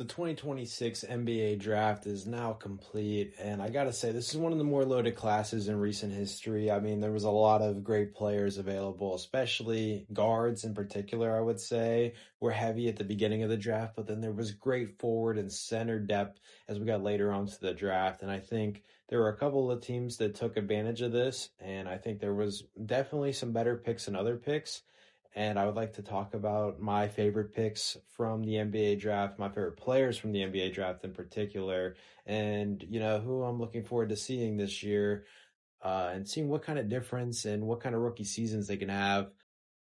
The 2026 NBA draft is now complete, and I gotta say, this is one of the more loaded classes in recent history. I mean, there was a lot of great players available, especially guards in particular, I would say, were heavy at the beginning of the draft, but then there was great forward and center depth as we got later on to the draft. And I think there were a couple of teams that took advantage of this, and I think there was definitely some better picks than other picks. And I would like to talk about my favorite picks from the NBA draft, my favorite players from the NBA draft in particular, and who I'm looking forward to seeing this year, and seeing what kind of difference and what kind of rookie seasons they can have.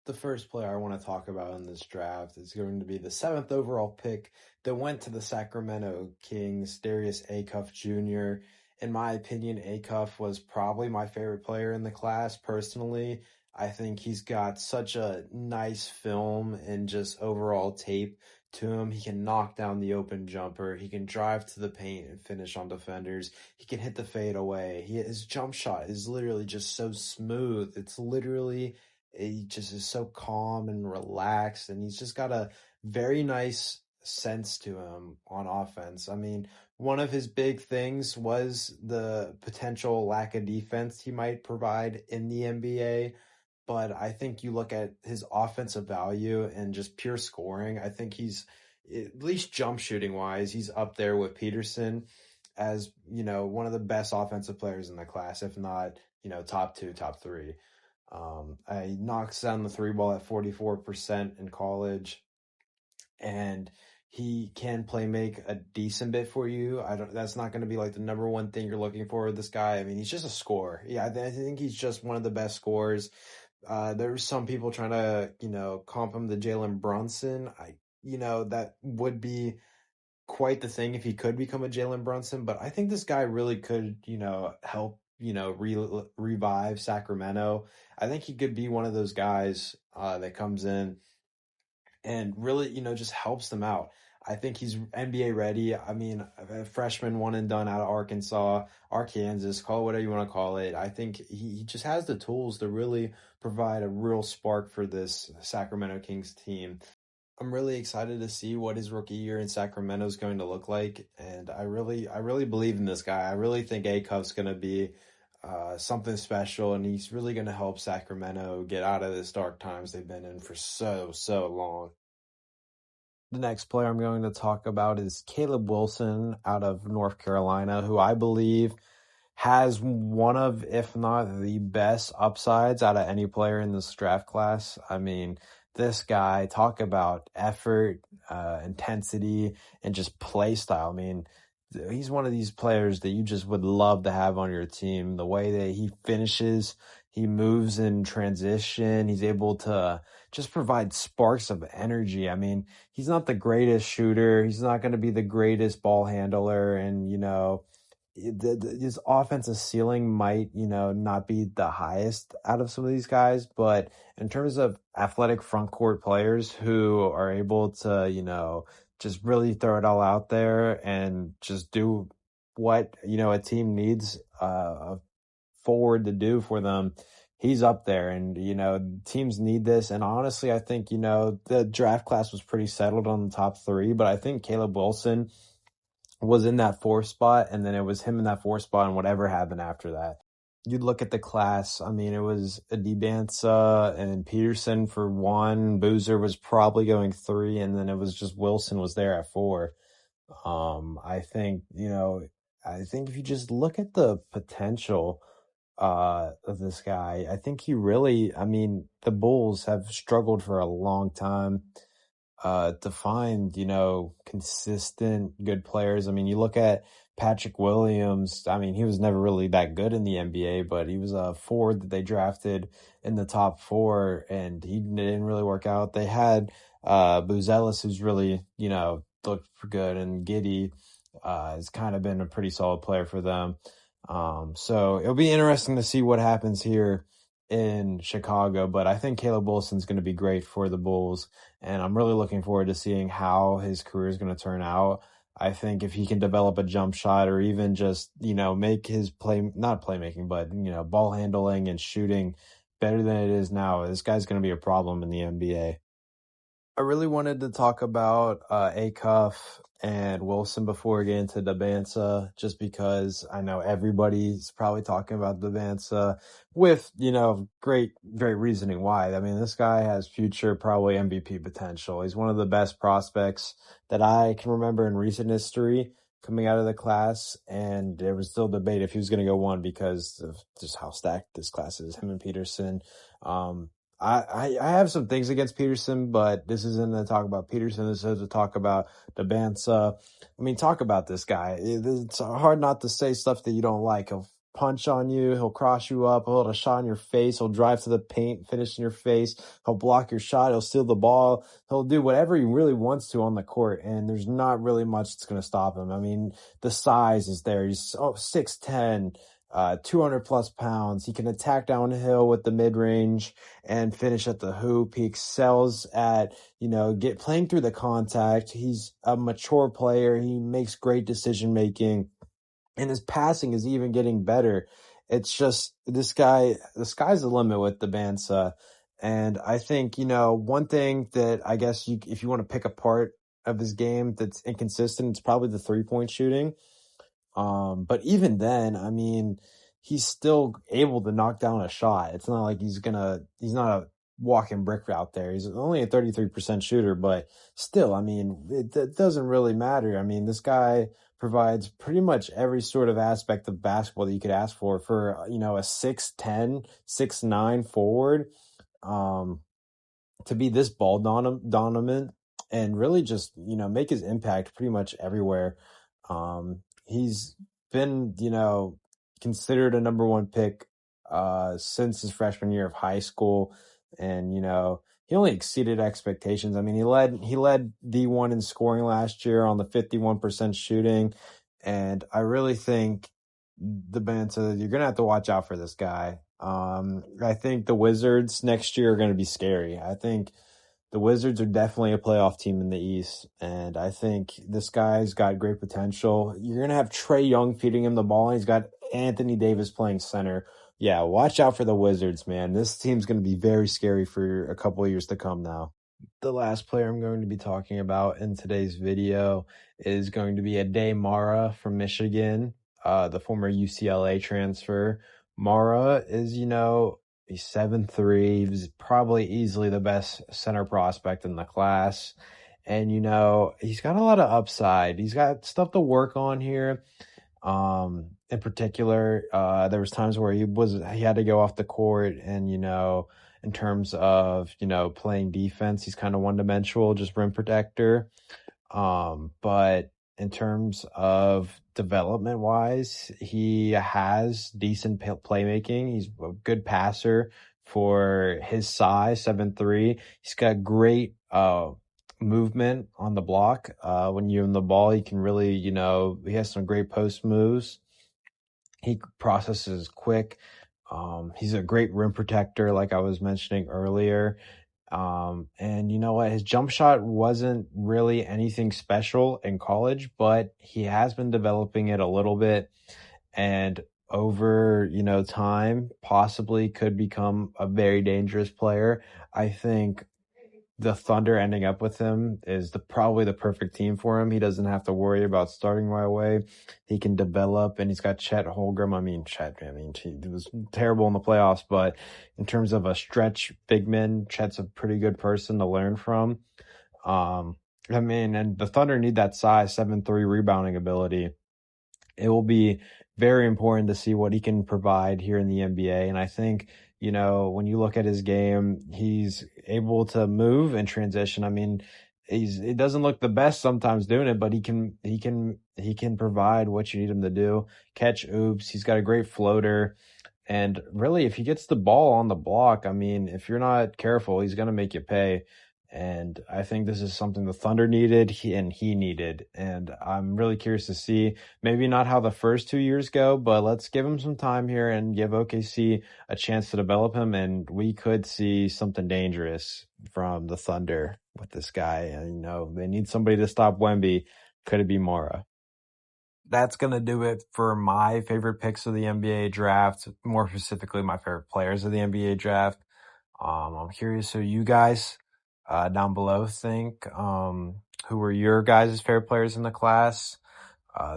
The first player I want to talk about in this draft is going to be the seventh overall pick that went to the Sacramento Kings, Darius Acuff Jr. In my opinion, Acuff was probably my favorite player in the class personally. I think he's got such a nice film and just overall tape to him. He can knock down the open jumper. He can drive to the paint and finish on defenders. He can hit the fade away. His jump shot is literally just so smooth. It's literally he just is so calm and relaxed, and he's just got a very nice sense to him on offense. I mean, one of his big things was the potential lack of defense he might provide in the NBA. But I think you look at his offensive value and just pure scoring. I think he's, at least jump shooting wise, he's up there with Peterson as, one of the best offensive players in the class, if not, top two, top three. He knocks down the three ball at 44% in college, and he can play make a decent bit for you. That's not going to be like the number one thing you're looking for with this guy. I mean, he's just a scorer. Yeah, I think he's just one of the best scorers. There's some people trying to, comp him to Jalen Brunson. That would be quite the thing if he could become a Jalen Brunson, but I think this guy really could, help, revive Sacramento. I think he could be one of those guys that comes in and really, just helps them out. I think he's NBA ready. I mean, a freshman one and done out of Arkansas, call it whatever you want to call it. I think he just has the tools to really provide a real spark for this Sacramento Kings team. I'm really excited to see what his rookie year in Sacramento is going to look like, and I really believe in this guy. I really think Acuff's going to be something special, and he's really going to help Sacramento get out of this dark times they've been in for so long. The next player I'm going to talk about is Caleb Wilson out of North Carolina, who I believe has one of, if not the best upsides out of any player in this draft class. I mean, this guy, talk about effort, intensity, and just play style. I mean, he's one of these players that you just would love to have on your team. The way that he finishes, he moves in transition, he's able to just provide sparks of energy. I mean, he's not the greatest shooter. He's not going to be the greatest ball handler, and his offensive ceiling might, not be the highest out of some of these guys, but in terms of athletic front court players who are able to, just really throw it all out there and just do what, a team needs a forward to do for them, he's up there. And, teams need this. And honestly, I think, the draft class was pretty settled on the top three, but I think Caleb Wilson was in that fourth spot, and then it was him in that fourth spot, and whatever happened after that. You'd look at the class. I mean, it was Adibansa and Peterson for one. Boozer was probably going three, and then it was just Wilson was there at four. I think, if you just look at the potential of this guy, I think he really, I mean, the Bulls have struggled for a long time to find, consistent good players. I mean, you look at Patrick Williams. I mean, he was never really that good in the NBA, but he was a forward that they drafted in the top four, and he didn't really work out. They had Buzelis, who's really, looked good, and Giddey has kind of been a pretty solid player for them. So it'll be interesting to see what happens here in Chicago, but I think Caleb Wilson's going to be great for the Bulls, and I'm really looking forward to seeing how his career is going to turn out. I think if he can develop a jump shot, or even just, make his not playmaking, but, ball handling and shooting better than it is now, this guy's going to be a problem in the NBA. I really wanted to talk about Acuff and Wilson before getting to Dabansa, just because I know everybody's probably talking about Dabansa with, great reasoning why. I mean, this guy has future probably MVP potential. He's one of the best prospects that I can remember in recent history coming out of the class, and there was still debate if he was going to go one because of just how stacked this class is, him and Peterson. Um, I have some things against Peterson, but this isn't to talk about Peterson. This is to talk about Dabansa. I mean, talk about this guy. It's hard not to say stuff that you don't like. He'll punch on you. He'll cross you up. He'll hit a shot in your face. He'll drive to the paint, finish in your face. He'll block your shot. He'll steal the ball. He'll do whatever he really wants to on the court, and there's not really much that's going to stop him. I mean, the size is there. He's 6'10", 200 plus pounds. He can attack downhill with the mid range and finish at the hoop. He excels at, playing through the contact. He's a mature player. He makes great decision making, and his passing is even getting better. It's just this guy, the sky's the limit with the Bansa. And I think, one thing that I guess if you want to pick a part of his game that's inconsistent, it's probably the 3-point shooting. But even then, I mean, he's still able to knock down a shot. It's not like he's not a walking brick out there. He's only a 33% shooter, but still, I mean, it doesn't really matter. I mean, this guy provides pretty much every sort of aspect of basketball that you could ask for, a 6'10", 6'9" forward. To be this ball dominant and really just, make his impact pretty much everywhere. He's been, considered a number one pick since his freshman year of high school. And, he only exceeded expectations. I mean, he led D1 in scoring last year on the 51% shooting. And I really think you're going to have to watch out for this guy. I think the Wizards next year are going to be scary. I think the Wizards are definitely a playoff team in the East, and I think this guy's got great potential. You're going to have Trae Young feeding him the ball, and he's got Anthony Davis playing center. Yeah, watch out for the Wizards, man. This team's going to be very scary for a couple of years to come now. The last player I'm going to be talking about in today's video is going to be Ade Mara from Michigan, the former UCLA transfer. Mara is, he's 7'3". He's probably easily the best center prospect in the class. And, he's got a lot of upside. He's got stuff to work on here. In particular, there was times where he had to go off the court and, in terms of, playing defense, he's kind of one-dimensional, just rim protector. But in terms of development wise, he has decent playmaking. He's a good passer for his size, 7'3". He's got great movement on the block. When you're in the ball, he can really, he has some great post moves. He processes quick. He's a great rim protector, like I was mentioning earlier. And you know what? His jump shot wasn't really anything special in college, but he has been developing it a little bit. And over, time, possibly could become a very dangerous player. I think the Thunder ending up with him is probably the perfect team for him. He doesn't have to worry about starting right away. He can develop, and he's got Chet Holmgren. He was terrible in the playoffs, but in terms of a stretch big man, Chet's a pretty good person to learn from. And the Thunder need that size, 7'3" rebounding ability. It will be very important to see what he can provide here in the NBA. And I think, when you look at his game, he's able to move and transition. I mean, it doesn't look the best sometimes doing it, but he can provide what you need him to do. Catch oops. He's got a great floater. And really, if he gets the ball on the block, I mean, if you're not careful, he's going to make you pay. And I think this is something the Thunder needed and he needed. And I'm really curious to see, maybe not how the first 2 years go, but let's give him some time here and give OKC a chance to develop him. And we could see something dangerous from the Thunder with this guy. And, they need somebody to stop Wemby. Could it be Mara? That's going to do it for my favorite picks of the NBA draft, more specifically my favorite players of the NBA draft. I'm curious who you guys down below think. who were your guys' favorite players in the class.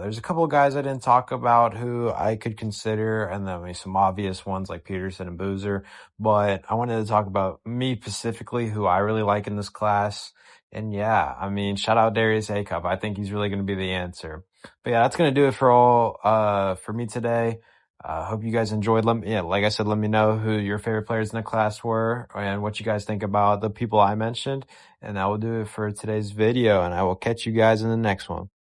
There's a couple of guys I didn't talk about who I could consider, and then some obvious ones like Peterson and Boozer. But I wanted to talk about me specifically, who I really like in this class. And yeah, I mean, shout out Darius Acup. I think he's really going to be the answer. But yeah, that's going to do it for me today. Hope you guys enjoyed. Like I said, let me know who your favorite players in the class were and what you guys think about the people I mentioned. And that will do it for today's video, and I will catch you guys in the next one.